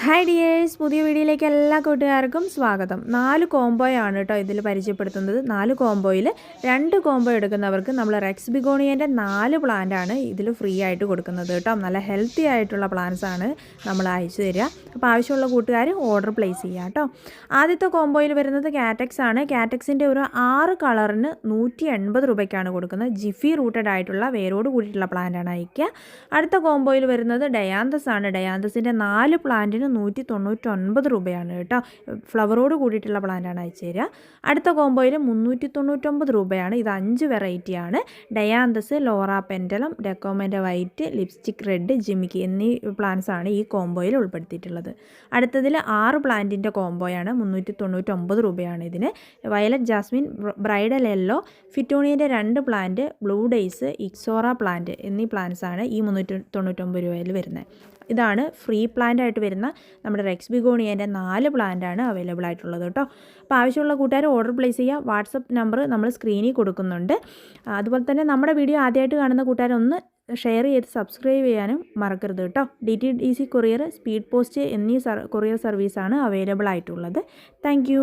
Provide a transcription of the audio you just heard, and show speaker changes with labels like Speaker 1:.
Speaker 1: Hi dears, പുതിയ വീഡിയോയിലേക്ക് എല്ലാ കൂട്ടുകാർക്കും സ്വാഗതം. 4 കോംബോയാണ് കേട്ടോ ഇതിൽ പരിചയപ്പെടുത്തുന്നത്. 4 കോംബോയിൽ 2 കോംബോ എടുക്കുന്നവർക്ക് നമ്മൾ റെക്സ് ബിഗോണിയൻ്റെ 4 പ്ലാന്റാണ് ഇതിൽ ഫ്രീ ആയിട്ട് കൊടുക്കുന്നത് കേട്ടോ. നല്ല ഹെൽത്തി ആയിട്ടുള്ള പ്ലാന്റ്സാണ് നമ്മൾ അയച്ചു തരിക. അപ്പോൾ ആവശ്യമുള്ള കൂട്ടുകാർ ഓർഡർ പ്ലേസ് ചെയ്യുക കേട്ടോ. ആദ്യത്തെ കോംബോയിൽ വരുന്നത് കാറ്റക്സ് ആണ്. കാറ്റക്സിൻ്റെ ഒരു 6 കളറിന് 180 രൂപയ്ക്കാണ് കൊടുക്കുന്നത്. ജിഫി റൂട്ടഡ് ആയിട്ടുള്ള വേരോട് കൂടിയിട്ടുള്ള പ്ലാന്റാണ് അയക്കുക. അടുത്ത കോംബോയിൽ വരുന്നത് ഡയാന്തസ് ആണ്. ഡയാന്തസിൻ്റെ 4 പ്ലാന്റിന് 199 രൂപയാണ് കേട്ടോ. ഫ്ലവറോട് കൂടിയിട്ടുള്ള പ്ലാന്റാണ് അയച്ചു തരിക. അടുത്ത കോംബോയിൽ 399 രൂപയാണ്. ഇത് 5 വെറൈറ്റിയാണ്. ഡയാന്തസ്, ലോറ പെൻഡലം, ഡെക്കോമൻ്റെ വൈറ്റ്, ലിപ്സ്റ്റിക് റെഡ്, ജിമിക്കി എന്നീ പ്ലാന്റ്സ് ആണ് ഈ കോംബോയിൽ ഉൾപ്പെടുത്തിയിട്ടുള്ളത്. അടുത്തതിൽ 6 പ്ലാന്റിൻ്റെ കോംബോയാണ്. 399 രൂപയാണ് ഇതിന്. വയലറ്റ് ജാസ്മിൻ, ബ്രൈഡൽ യെല്ലോ, ഫിറ്റോണിയൻ്റെ 2 plant, blue daze, ixora plant എന്നീ പ്ലാന്റ്സ് ആണ് ഈ 399 രൂപയിൽ വരുന്നത്. ഇതാണ് ഫ്രീ പ്ലാന്റ് ആയിട്ട് വരുന്ന നമ്മുടെ റെക്സ് ബിഗോണിയൻ്റെ 4 പ്ലാന്റാണ് അവൈലബിൾ ആയിട്ടുള്ളത് കേട്ടോ. അപ്പോൾ ആവശ്യമുള്ള കൂട്ടുകാർ ഓർഡർ പ്ലേസ് ചെയ്യുക. വാട്സപ്പ് നമ്പർ നമ്മൾ സ്ക്രീനിൽ കൊടുക്കുന്നുണ്ട്. അതുപോലെ തന്നെ നമ്മുടെ വീഡിയോ ആദ്യമായിട്ട് കാണുന്ന കൂട്ടുകാരൊന്ന് ഷെയർ ചെയ്ത് സബ്സ്ക്രൈബ് ചെയ്യാനും മറക്കരുത് കേട്ടോ. DTDC കൊറിയർ, സ്പീഡ് പോസ്റ്റ് എന്നീ കൊറിയർ സർവീസാണ് അവൈലബിൾ ആയിട്ടുള്ളത്. താങ്ക്